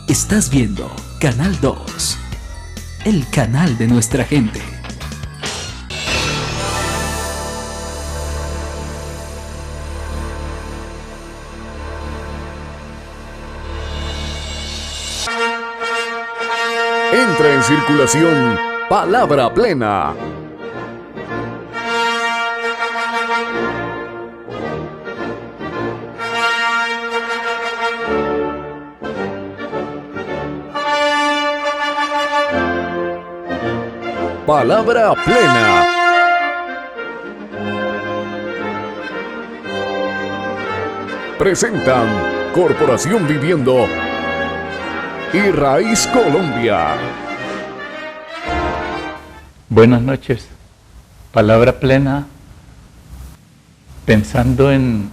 Estás viendo Canal 2, el canal de nuestra gente. Entra en circulación Palabra Plena. Palabra Plena. Presentan Corporación Viviendo y Raíz Colombia. Buenas noches. Palabra Plena, pensando en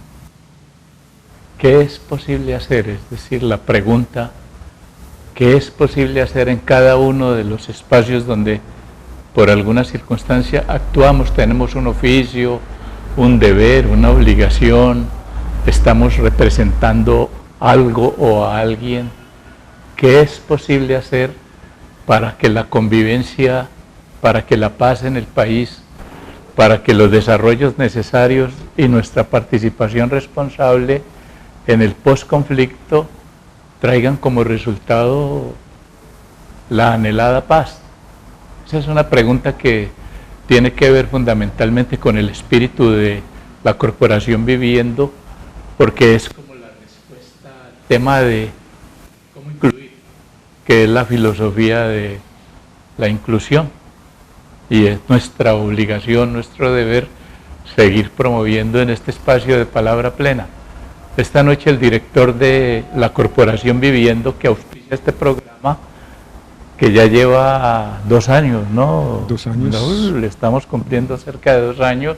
qué es posible hacer, es decir, la pregunta, ¿qué es posible hacer en cada uno de los espacios donde por alguna circunstancia actuamos? Tenemos un oficio, un deber, una obligación, estamos representando algo o a alguien. ¿Qué es posible hacer para que la convivencia, para que la paz en el país, para que los desarrollos necesarios y nuestra participación responsable en el posconflicto traigan como resultado la anhelada paz? Esa es una pregunta que tiene que ver fundamentalmente con el espíritu de la Corporación Viviendo, porque es como la respuesta al tema de cómo incluir, que es la filosofía de la inclusión, y es nuestra obligación, nuestro deber, seguir promoviendo en este espacio de Palabra Plena. Esta noche el director de la Corporación Viviendo, que auspicia este programa, que ya lleva 2 años, ¿no? 2 años. Raúl, le estamos cumpliendo cerca de 2 años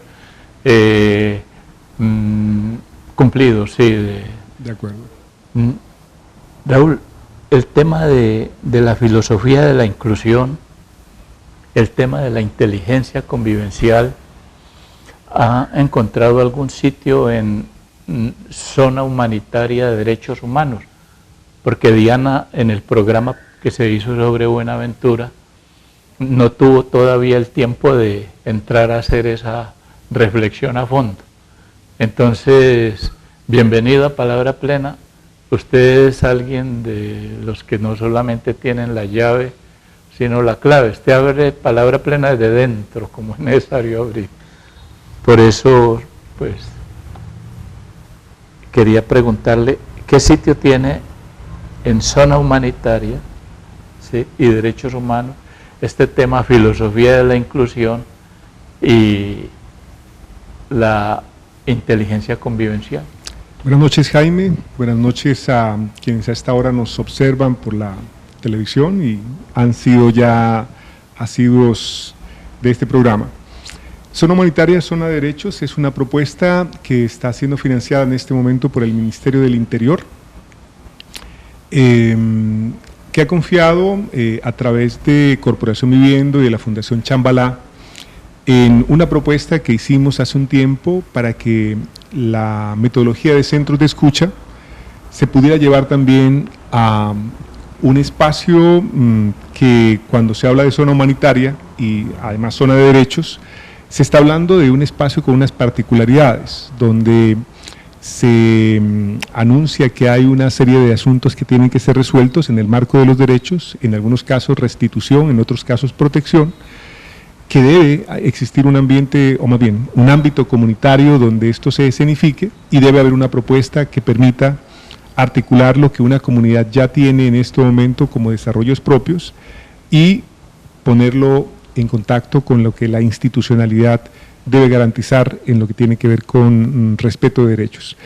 cumplidos, sí. De acuerdo. Raúl, el tema de la filosofía de la inclusión, el tema de la inteligencia convivencial, ¿ha encontrado algún sitio en zona humanitaria de derechos humanos? Porque Diana, en el programa que se hizo sobre Buenaventura, no tuvo todavía el tiempo de entrar a hacer esa reflexión a fondo. Entonces, bienvenido a Palabra Plena. Usted es alguien de los que no solamente tienen la llave, sino la clave. Usted abre Palabra Plena desde dentro, como es necesario abrir. Por eso, pues, quería preguntarle qué sitio tiene en zona humanitaria, ¿sí?, y derechos humanos este tema filosofía de la inclusión y la inteligencia convivencial. Buenas noches, Jaime. Buenas noches a quienes a esta hora nos observan por la televisión y han sido ya asiduos de este programa. Zona Humanitaria, Zona de Derechos es una propuesta que está siendo financiada en este momento por el Ministerio del Interior, que ha confiado a través de Corporación Viviendo y de la Fundación Chambalá en una propuesta que hicimos hace un tiempo para que la metodología de centros de escucha se pudiera llevar también a un espacio que, cuando se habla de zona humanitaria y además zona de derechos, se está hablando de un espacio con unas particularidades, donde se anuncia que hay una serie de asuntos que tienen que ser resueltos en el marco de los derechos, en algunos casos restitución, en otros casos protección, que debe existir un ambiente, o más bien, un ámbito comunitario donde esto se escenifique, y debe haber una propuesta que permita articular lo que una comunidad ya tiene en este momento como desarrollos propios y ponerlo en contacto con lo que la institucionalidad debe garantizar en lo que tiene que ver con respeto de derechos.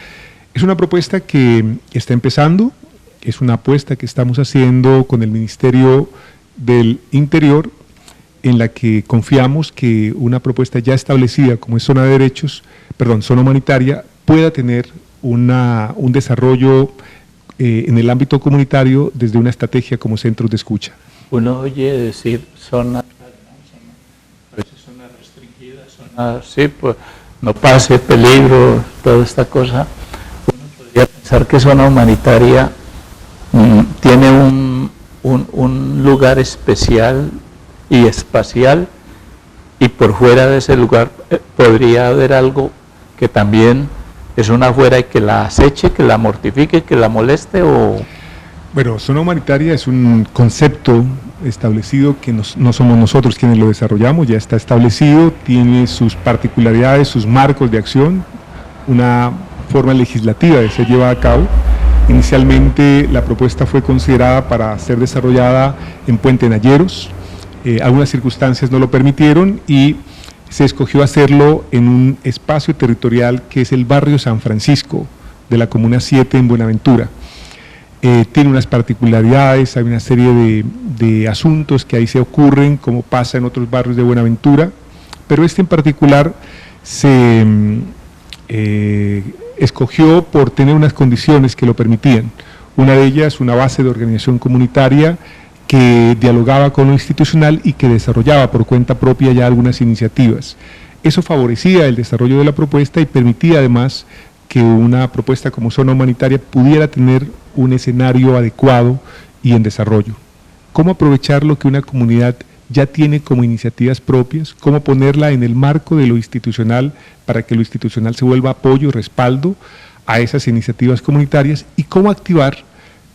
Es una propuesta que está empezando, es una apuesta que estamos haciendo con el Ministerio del Interior, en la que confiamos que una propuesta ya establecida como es zona de derechos, zona humanitaria, pueda tener un desarrollo en el ámbito comunitario desde una estrategia como centros de escucha. Uno oye decir zona, a veces zona restringida, zona, sí, pues no pase peligro, toda esta cosa. Uno podría pensar que zona humanitaria tiene un un lugar especial y espacial, y por fuera de ese lugar podría haber algo que también es una afuera y que la aceche, que la mortifique, que la moleste, o... Bueno, zona humanitaria es un concepto establecido que no somos nosotros quienes lo desarrollamos, ya está establecido, tiene sus particularidades, sus marcos de acción, una forma legislativa de ser llevada a cabo. Inicialmente la propuesta fue considerada para ser desarrollada en Puente Nayeros, algunas circunstancias no lo permitieron y se escogió hacerlo en un espacio territorial que es el barrio San Francisco de la Comuna 7 en Buenaventura. Tiene unas particularidades, hay una serie de asuntos que ahí se ocurren, como pasa en otros barrios de Buenaventura, pero este en particular se escogió por tener unas condiciones que lo permitían. Una de ellas, una base de organización comunitaria que dialogaba con lo institucional y que desarrollaba por cuenta propia ya algunas iniciativas. Eso favorecía el desarrollo de la propuesta y permitía además que una propuesta como zona humanitaria pudiera tener un escenario adecuado y en desarrollo. ¿Cómo aprovechar lo que una comunidad ya tiene como iniciativas propias? ¿Cómo ponerla en el marco de lo institucional para que lo institucional se vuelva apoyo, respaldo a esas iniciativas comunitarias? ¿Y cómo activar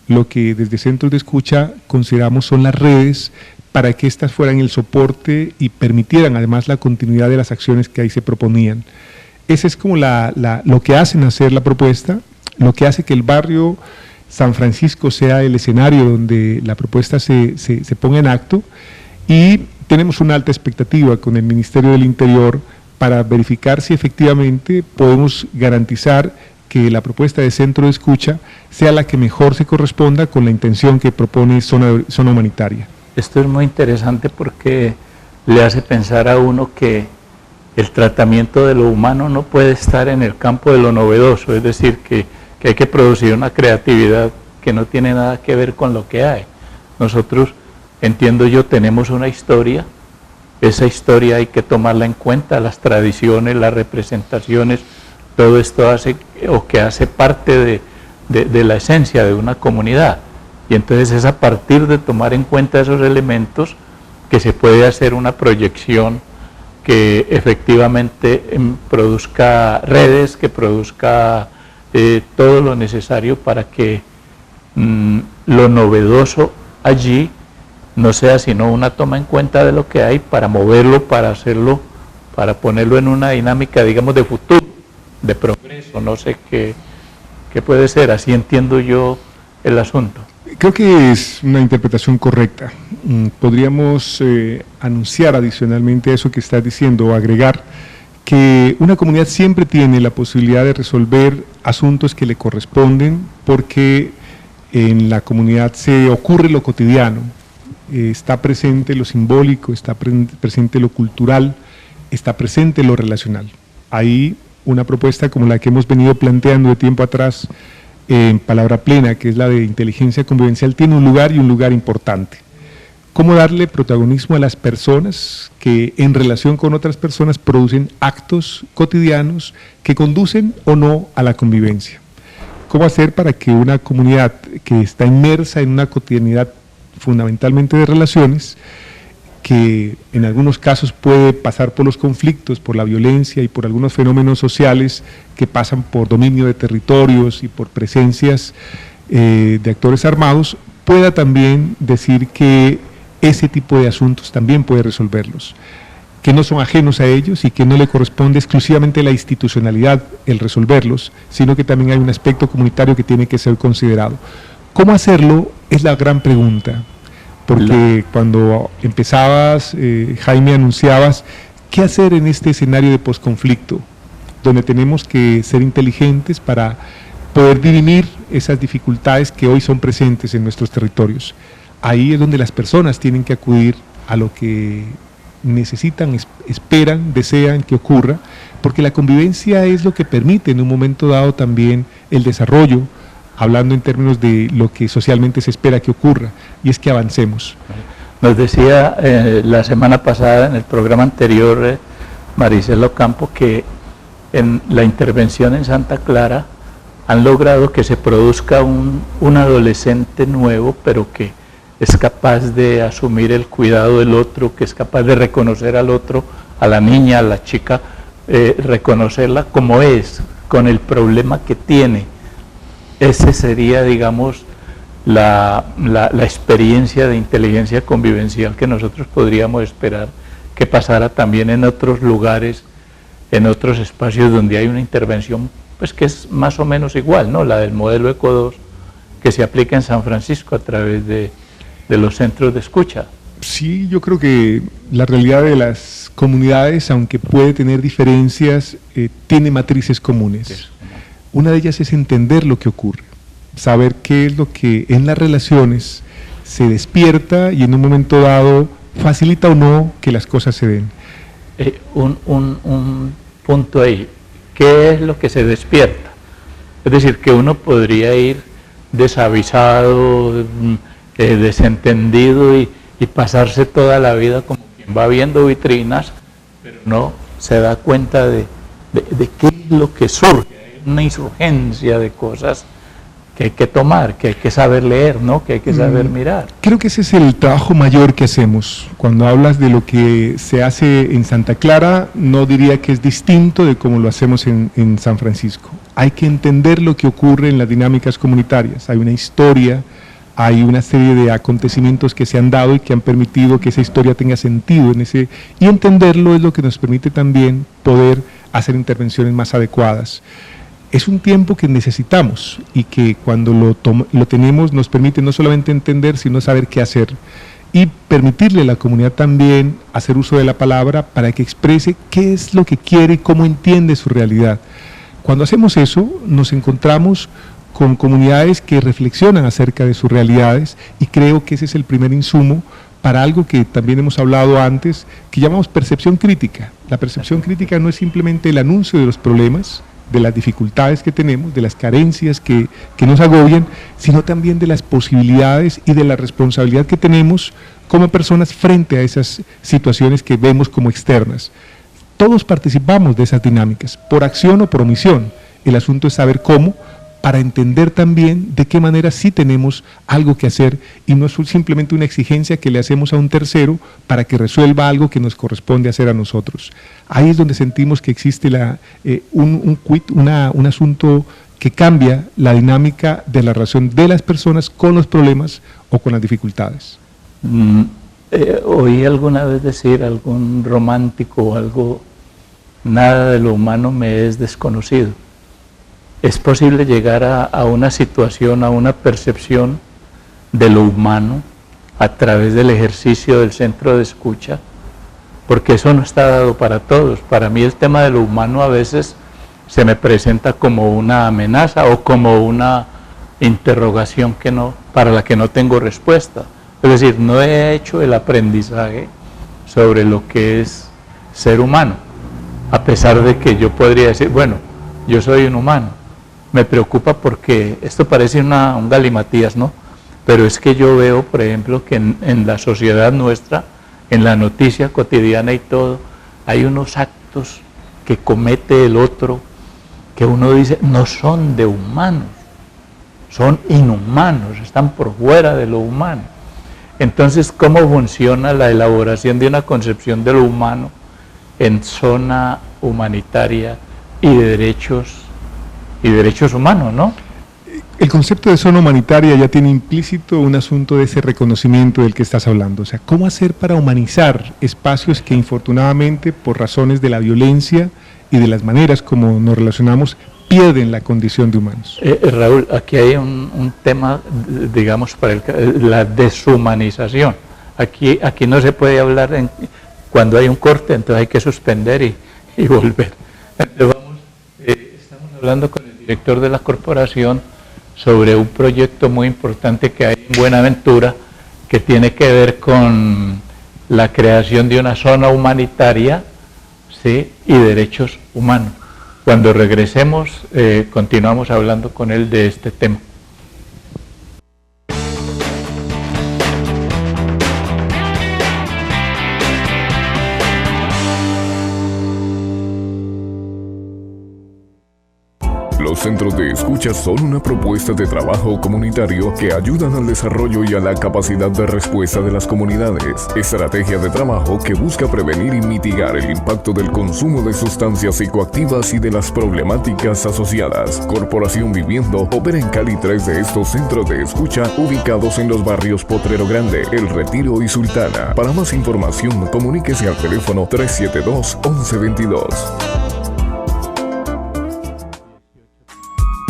lo que desde Centros de Escucha consideramos son las redes para que éstas fueran el soporte y permitieran además la continuidad de las acciones que ahí se proponían? Ese es como lo que hace nacer la propuesta, lo que hace que el barrio San Francisco sea el escenario donde la propuesta se ponga en acto, y tenemos una alta expectativa con el Ministerio del Interior para verificar si efectivamente podemos garantizar que la propuesta de Centro de Escucha sea la que mejor se corresponda con la intención que propone zona humanitaria. Esto es muy interesante porque le hace pensar a uno que el tratamiento de lo humano no puede estar en el campo de lo novedoso, es decir, que hay que producir una creatividad que no tiene nada que ver con lo que hay. Nosotros, entiendo yo, tenemos una historia, esa historia hay que tomarla en cuenta, las tradiciones, las representaciones, todo esto hace parte de la esencia de una comunidad, y entonces es a partir de tomar en cuenta esos elementos que se puede hacer una proyección que efectivamente produzca redes, que produzca todo lo necesario para que lo novedoso allí no sea sino una toma en cuenta de lo que hay para moverlo, para hacerlo, para ponerlo en una dinámica, digamos, de futuro, de progreso, no sé qué puede ser, así entiendo yo el asunto. Creo que es una interpretación correcta. Podríamos anunciar adicionalmente a eso que estás diciendo, o agregar que una comunidad siempre tiene la posibilidad de resolver asuntos que le corresponden, porque en la comunidad se ocurre lo cotidiano, está presente lo simbólico, está presente lo cultural, está presente lo relacional. Ahí una propuesta como la que hemos venido planteando de tiempo atrás en Palabra Plena, que es la de inteligencia convivencial, tiene un lugar y un lugar importante. ¿Cómo darle protagonismo a las personas que en relación con otras personas producen actos cotidianos que conducen o no a la convivencia? ¿Cómo hacer para que una comunidad que está inmersa en una cotidianidad fundamentalmente de relaciones, que en algunos casos puede pasar por los conflictos, por la violencia y por algunos fenómenos sociales que pasan por dominio de territorios y por presencias de actores armados, pueda también decir que ese tipo de asuntos también puede resolverlos, que no son ajenos a ellos y que no le corresponde exclusivamente a la institucionalidad el resolverlos, sino que también hay un aspecto comunitario que tiene que ser considerado. ¿Cómo hacerlo? Es la gran pregunta. Porque cuando empezabas, Jaime, anunciabas, ¿qué hacer en este escenario de posconflicto? Donde tenemos que ser inteligentes para poder dirimir esas dificultades que hoy son presentes en nuestros territorios. Ahí es donde las personas tienen que acudir a lo que necesitan, esperan, desean que ocurra, porque la convivencia es lo que permite en un momento dado también el desarrollo, hablando en términos de lo que socialmente se espera que ocurra, y es que avancemos. Nos decía la semana pasada en el programa anterior Maricela Ocampo que en la intervención en Santa Clara han logrado que se produzca un adolescente nuevo, pero que es capaz de asumir el cuidado del otro, que es capaz de reconocer al otro, a la niña, a la chica, reconocerla como es, con el problema que tiene. Ese sería, digamos, la experiencia de inteligencia convivencial que nosotros podríamos esperar que pasara también en otros lugares, en otros espacios donde hay una intervención pues que es más o menos igual, ¿no? La del modelo ECO 2 que se aplica en San Francisco a través de los centros de escucha. Sí, yo creo que la realidad de las comunidades, aunque puede tener diferencias, tiene matrices comunes. Una de ellas es entender lo que ocurre, saber qué es lo que en las relaciones se despierta y en un momento dado facilita o no que las cosas se den. Un punto ahí, ¿qué es lo que se despierta? Es decir, que uno podría ir desavisado, desentendido y pasarse toda la vida como quien va viendo vitrinas, pero no se da cuenta de qué es lo que surge. Hay una insurgencia de cosas que hay que tomar, que hay que saber leer, ¿no? Que hay que saber mirar. Creo que ese es el trabajo mayor que hacemos. Cuando hablas de lo que se hace en Santa Clara, no diría que es distinto de cómo lo hacemos en San Francisco. Hay que entender lo que ocurre en las dinámicas comunitarias. Hay una historia, hay una serie de acontecimientos que se han dado y que han permitido que esa historia tenga sentido y entenderlo es lo que nos permite también poder hacer intervenciones más adecuadas. Es un tiempo que necesitamos y que cuando lo tenemos nos permite no solamente entender, sino saber qué hacer y permitirle a la comunidad también hacer uso de la palabra para que exprese qué es lo que quiere y cómo entiende su realidad. Cuando hacemos eso, nos encontramos con comunidades que reflexionan acerca de sus realidades y creo que ese es el primer insumo para algo que también hemos hablado antes, que llamamos percepción crítica. La percepción crítica no es simplemente el anuncio de los problemas, de las dificultades que tenemos, de las carencias que nos agobian, sino también de las posibilidades y de la responsabilidad que tenemos como personas frente a esas situaciones que vemos como externas. Todos participamos de esas dinámicas, por acción o por omisión. El asunto es saber cómo, para entender también de qué manera sí tenemos algo que hacer y no es simplemente una exigencia que le hacemos a un tercero para que resuelva algo que nos corresponde hacer a nosotros. Ahí es donde sentimos que existe un asunto que cambia la dinámica de la relación de las personas con los problemas o con las dificultades. Oí alguna vez decir algún romántico o algo, nada de lo humano me es desconocido. Es posible llegar a una situación, a una percepción de lo humano a través del ejercicio del centro de escucha, porque eso no está dado para todos. Para mí el tema de lo humano a veces se me presenta como una amenaza o como una interrogación para la que no tengo respuesta. Es decir, no he hecho el aprendizaje sobre lo que es ser humano, a pesar de que yo podría decir, bueno, yo soy un humano. Me preocupa porque esto parece un galimatías, ¿no? Pero es que yo veo, por ejemplo, que en la sociedad nuestra, en la noticia cotidiana y todo, hay unos actos que comete el otro que uno dice no son de humanos, son inhumanos, están por fuera de lo humano. Entonces, ¿cómo funciona la elaboración de una concepción de lo humano en zona humanitaria y de derechos humanos, ¿no? El concepto de zona humanitaria ya tiene implícito un asunto de ese reconocimiento del que estás hablando. O sea, ¿cómo hacer para humanizar espacios que infortunadamente, por razones de la violencia y de las maneras como nos relacionamos, pierden la condición de humanos? Raúl, aquí hay un tema, digamos, para la deshumanización. Aquí no se puede hablar cuando hay un corte, entonces hay que suspender y volver. Entonces estamos hablando con el director de la corporación sobre un proyecto muy importante que hay en Buenaventura que tiene que ver con la creación de una zona humanitaria, ¿sí?, y derechos humanos. Cuando regresemos, continuamos hablando con él de este tema. Los centros de escucha son una propuesta de trabajo comunitario que ayudan al desarrollo y a la capacidad de respuesta de las comunidades. Estrategia de trabajo que busca prevenir y mitigar el impacto del consumo de sustancias psicoactivas y de las problemáticas asociadas. Corporación Viviendo opera en Cali 3 de estos centros de escucha ubicados en los barrios Potrero Grande, El Retiro y Sultana. Para más información, comuníquese al teléfono 372-1122.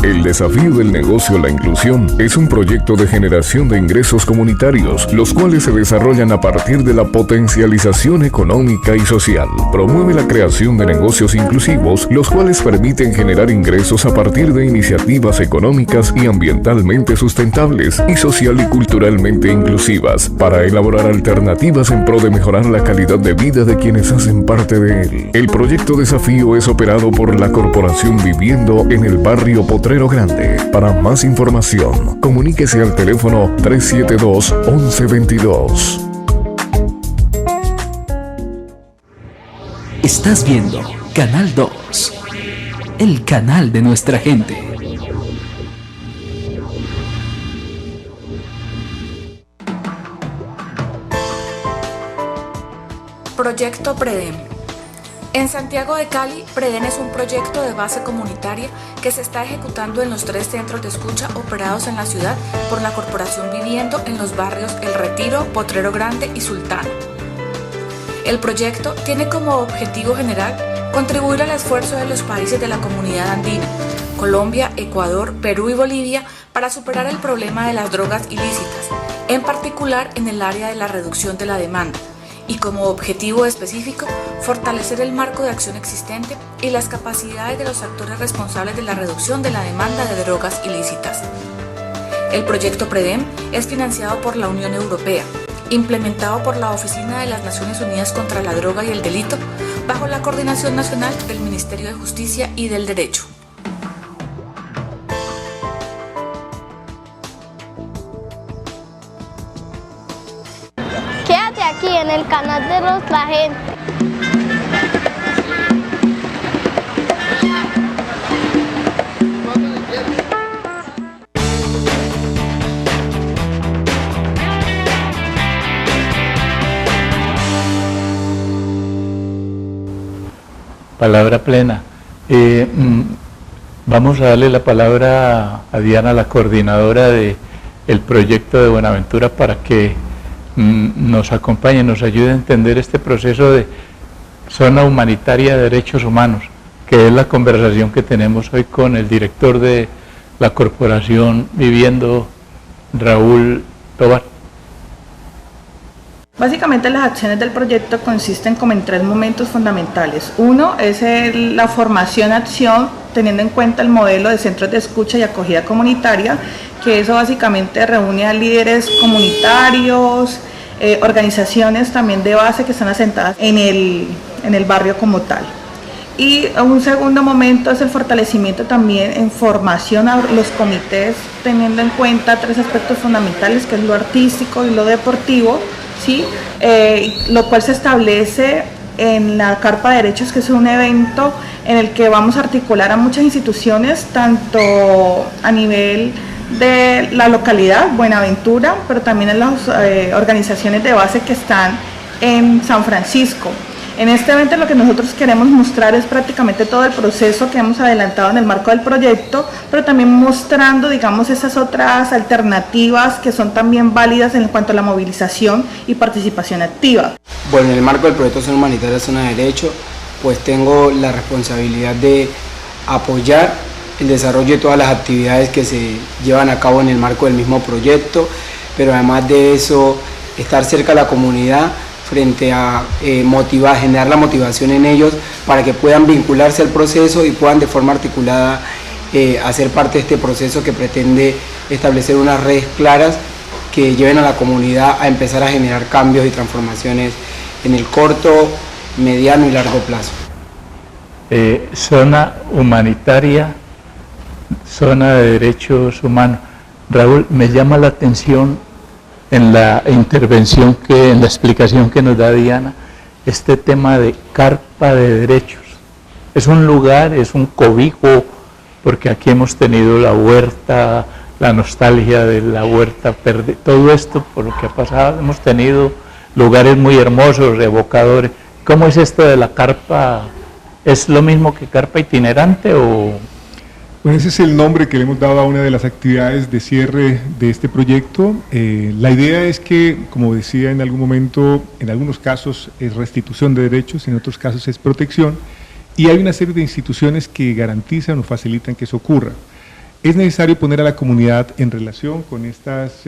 El desafío del negocio La Inclusión es un proyecto de generación de ingresos comunitarios, los cuales se desarrollan a partir de la potencialización económica y social. Promueve la creación de negocios inclusivos, los cuales permiten generar ingresos a partir de iniciativas económicas y ambientalmente sustentables y social y culturalmente inclusivas, para elaborar alternativas en pro de mejorar la calidad de vida de quienes hacen parte de él. El proyecto Desafío es operado por la Corporación Viviendo en el barrio Potrero Grande. Para más información, comuníquese al teléfono 372-1122. Estás viendo Canal 2, el canal de nuestra gente. Proyecto PREDEM. En Santiago de Cali, PREDEM es un proyecto de base comunitaria que se está ejecutando en los 3 centros de escucha operados en la ciudad por la Corporación Viviendo en los barrios El Retiro, Potrero Grande y Sultana. El proyecto tiene como objetivo general contribuir al esfuerzo de los países de la comunidad andina, Colombia, Ecuador, Perú y Bolivia, para superar el problema de las drogas ilícitas, en particular en el área de la reducción de la demanda, y como objetivo específico, fortalecer el marco de acción existente y las capacidades de los actores responsables de la reducción de la demanda de drogas ilícitas. El proyecto PREDEM es financiado por la Unión Europea, implementado por la Oficina de las Naciones Unidas contra la Droga y el Delito, bajo la coordinación nacional del Ministerio de Justicia y del Derecho. Quédate aquí en el canal de nuestra gente. Palabra plena. Vamos a darle la palabra a Diana, la coordinadora del proyecto de Buenaventura, para que nos acompañe, nos ayude a entender este proceso de zona humanitaria de derechos humanos, que es la conversación que tenemos hoy con el director de la Corporación Viviendo, Raúl Tobar. Básicamente las acciones del proyecto consisten como en 3 momentos fundamentales. Uno es la formación-acción, teniendo en cuenta el modelo de centros de escucha y acogida comunitaria, que eso básicamente reúne a líderes comunitarios, organizaciones también de base que están asentadas en el barrio como tal. Y un segundo momento es el fortalecimiento también en formación a los comités, teniendo en cuenta 3 aspectos fundamentales, que es lo artístico y lo deportivo, ¿sí? Lo cual se establece en la Carpa de Derechos, que es un evento en el que vamos a articular a muchas instituciones, tanto a nivel de la localidad, Buenaventura, pero también en las organizaciones de base que están en San Francisco. En este evento lo que nosotros queremos mostrar es prácticamente todo el proceso que hemos adelantado en el marco del proyecto, pero también mostrando, digamos, esas otras alternativas que son también válidas en cuanto a la movilización y participación activa. Bueno, en el marco del proyecto Zona Humanitaria Zona de Derecho, pues tengo la responsabilidad de apoyar el desarrollo de todas las actividades que se llevan a cabo en el marco del mismo proyecto, pero además de eso, estar cerca de la comunidad frente a generar la motivación en ellos para que puedan vincularse al proceso y puedan de forma articulada hacer parte de este proceso que pretende establecer unas redes claras que lleven a la comunidad a empezar a generar cambios y transformaciones en el corto, mediano y largo plazo. Zona humanitaria, zona de derechos humanos. Raúl, me llama la atención en la intervención, en la explicación que nos da Diana, este tema de carpa de derechos. Es un lugar, es un cobijo, porque aquí hemos tenido la huerta, la nostalgia de la huerta, todo esto por lo que ha pasado, hemos tenido lugares muy hermosos, evocadores. ¿Cómo es esto de la carpa? ¿Es lo mismo que carpa itinerante o...? Bueno, ese es el nombre que le hemos dado a una de las actividades de cierre de este proyecto. La idea es que, como decía en algún momento, en algunos casos es restitución de derechos, en otros casos es protección, y hay una serie de instituciones que garantizan o facilitan que eso ocurra. Es necesario poner a la comunidad en relación con estas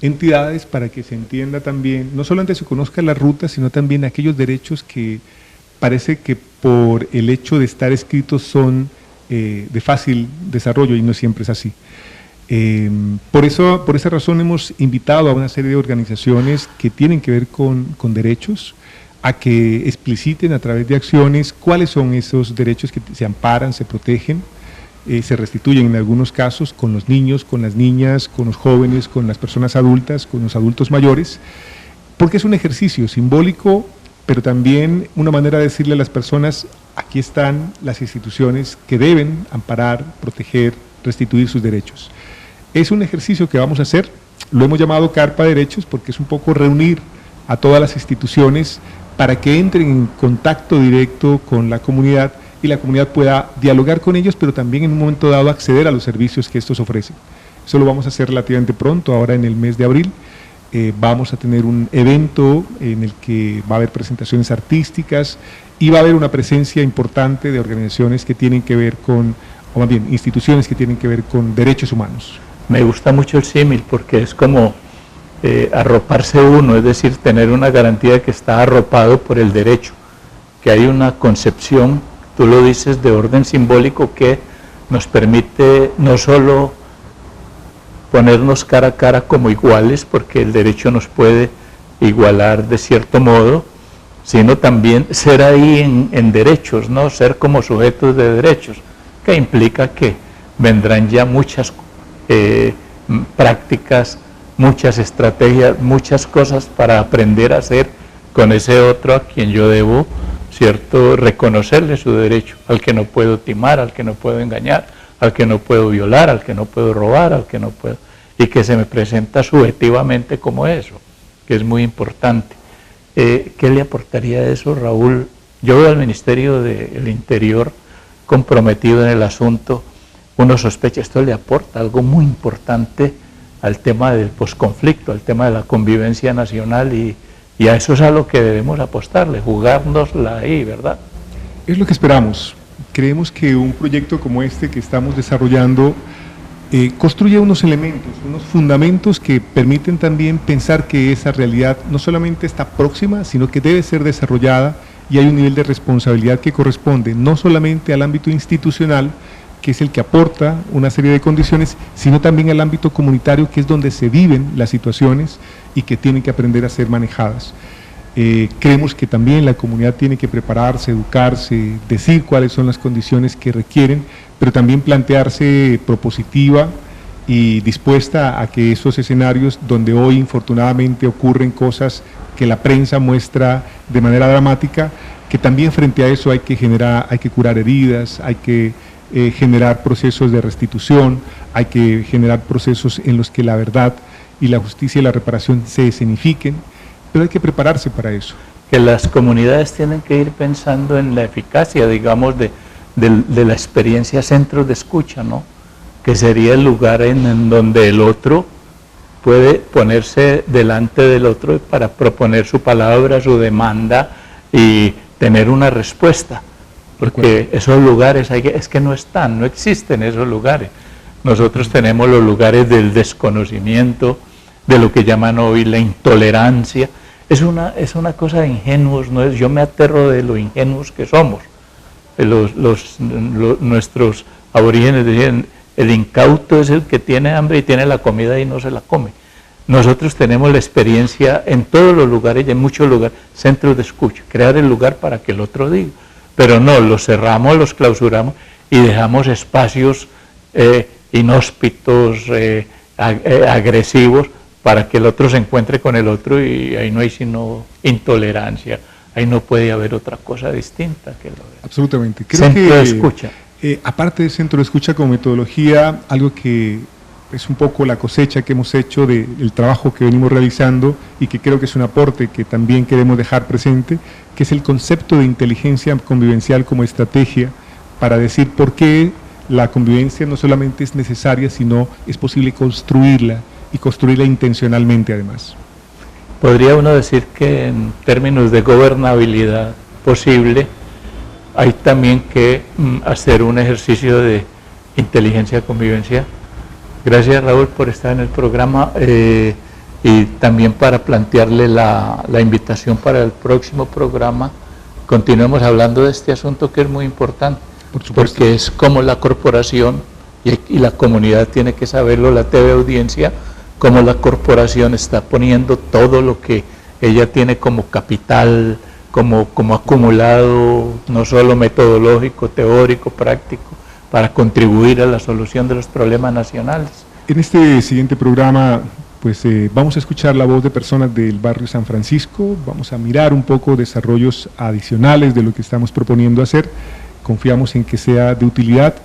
entidades para que se entienda también, no solamente se conozca la ruta, sino también aquellos derechos que parece que por el hecho de estar escritos son de fácil desarrollo, y no siempre es así. Por esa razón hemos invitado a una serie de organizaciones que tienen que ver con derechos, a que expliciten a través de acciones cuáles son esos derechos que se amparan, se protegen, se restituyen en algunos casos con los niños, con las niñas, con los jóvenes, con las personas adultas, con los adultos mayores, porque es un ejercicio simbólico, pero también una manera de decirle a las personas: aquí están las instituciones que deben amparar, proteger, restituir sus derechos. Es un ejercicio que vamos a hacer, lo hemos llamado Carpa Derechos, porque es un poco reunir a todas las instituciones para que entren en contacto directo con la comunidad y la comunidad pueda dialogar con ellos, pero también en un momento dado acceder a los servicios que estos ofrecen. Eso lo vamos a hacer relativamente pronto, ahora en el mes de abril. Vamos a tener un evento en el que va a haber presentaciones artísticas y va a haber una presencia importante de organizaciones que tienen que ver con, o más bien, instituciones que tienen que ver con derechos humanos. Me gusta mucho el símil porque es como arroparse uno, es decir, tener una garantía de que está arropado por el derecho, que hay una concepción, tú lo dices, de orden simbólico que nos permite no solo ponernos cara a cara como iguales, porque el derecho nos puede igualar de cierto modo, sino también ser ahí en derechos, ¿no? Ser como sujetos de derechos, que implica que vendrán ya muchas prácticas, muchas estrategias, muchas cosas para aprender a hacer con ese otro a quien yo debo, ¿cierto?, reconocerle su derecho, al que no puedo timar, al que no puedo engañar, al que no puedo violar, al que no puedo robar, al que no puedo, y que se me presenta subjetivamente como eso, que es muy importante. ¿Qué le aportaría eso, Raúl? Yo veo al Ministerio del Interior comprometido en el asunto. Uno sospecha, esto le aporta algo muy importante al tema del posconflicto, al tema de la convivencia nacional, y a eso es a lo que debemos apostarle, jugárnosla ahí, ¿verdad? Es lo que esperamos. Creemos que un proyecto como este que estamos desarrollando construye unos elementos, unos fundamentos que permiten también pensar que esa realidad no solamente está próxima, sino que debe ser desarrollada, y hay un nivel de responsabilidad que corresponde no solamente al ámbito institucional, que es el que aporta una serie de condiciones, sino también al ámbito comunitario, que es donde se viven las situaciones y que tienen que aprender a ser manejadas. Creemos que también la comunidad tiene que prepararse, educarse, decir cuáles son las condiciones que requieren, pero también plantearse propositiva y dispuesta a que esos escenarios donde hoy infortunadamente ocurren cosas que la prensa muestra de manera dramática, que también frente a eso hay que curar heridas, hay que generar procesos de restitución, hay que generar procesos en los que la verdad y la justicia y la reparación se escenifiquen, pero hay que prepararse para eso. Que las comunidades tienen que ir pensando en la eficacia, digamos, de la experiencia centros de escucha, ¿no? Que sería el lugar en donde el otro puede ponerse delante del otro para proponer su palabra, su demanda y tener una respuesta. Porque esos lugares es que no están, no existen esos lugares. Nosotros tenemos los lugares del desconocimiento, de lo que llaman hoy la intolerancia. Es una cosa de ingenuos, ¿no? Yo me aterro de lo ingenuos que somos. Nuestros aborígenes decían, el incauto es el que tiene hambre y tiene la comida y no se la come. Nosotros tenemos la experiencia en todos los lugares y en muchos lugares, centros de escucha, crear el lugar para que el otro diga. Pero no, los cerramos, los clausuramos y dejamos espacios inhóspitos, agresivos, para que el otro se encuentre con el otro, y ahí no hay sino intolerancia, ahí no puede haber otra cosa distinta que lo de absolutamente. Centro de escucha. Aparte del centro de escucha como metodología, algo que es un poco la cosecha que hemos hecho del trabajo que venimos realizando y que creo que es un aporte que también queremos dejar presente, que es el concepto de inteligencia convivencial como estrategia para decir por qué la convivencia no solamente es necesaria, sino es posible construirla y construirla intencionalmente además. Podría uno decir que en términos de gobernabilidad posible, hay también que hacer un ejercicio de inteligencia convivencial. Gracias, Raúl, por estar en el programa y también para plantearle la invitación para el próximo programa. Continuemos hablando de este asunto que es muy importante, porque es como la corporación y la comunidad tiene que saberlo, la TV audiencia, cómo la corporación está poniendo todo lo que ella tiene como capital, como acumulado, no solo metodológico, teórico, práctico, para contribuir a la solución de los problemas nacionales. En este siguiente programa, pues vamos a escuchar la voz de personas del barrio San Francisco, vamos a mirar un poco desarrollos adicionales de lo que estamos proponiendo hacer. Confiamos en que sea de utilidad.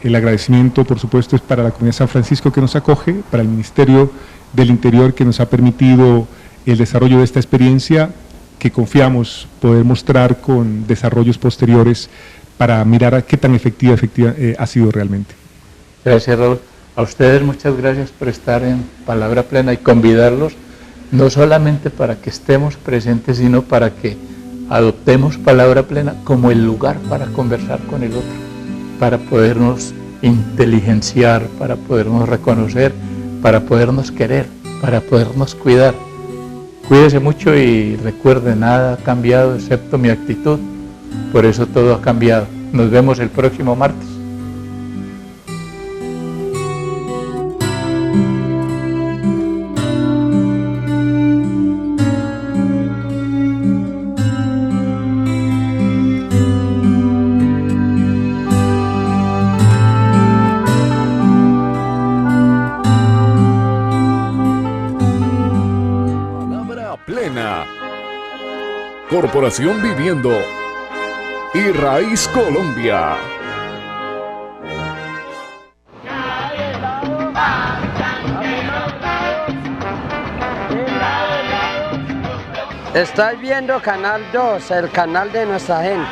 El agradecimiento, por supuesto, es para la comunidad de San Francisco que nos acoge, para el Ministerio del Interior que nos ha permitido el desarrollo de esta experiencia, que confiamos poder mostrar con desarrollos posteriores para mirar a qué tan efectiva ha sido realmente. Gracias, Raúl. A ustedes muchas gracias por estar en Palabra Plena y convidarlos no solamente para que estemos presentes, sino para que adoptemos Palabra Plena como el lugar para conversar con el otro, para podernos inteligenciar, para podernos reconocer, para podernos querer, para podernos cuidar. Cuídese mucho y recuerde, nada ha cambiado excepto mi actitud, por eso todo ha cambiado. Nos vemos el próximo martes. Corporación Viviendo y Raíz Colombia. Estás viendo Canal 2, el canal de nuestra gente.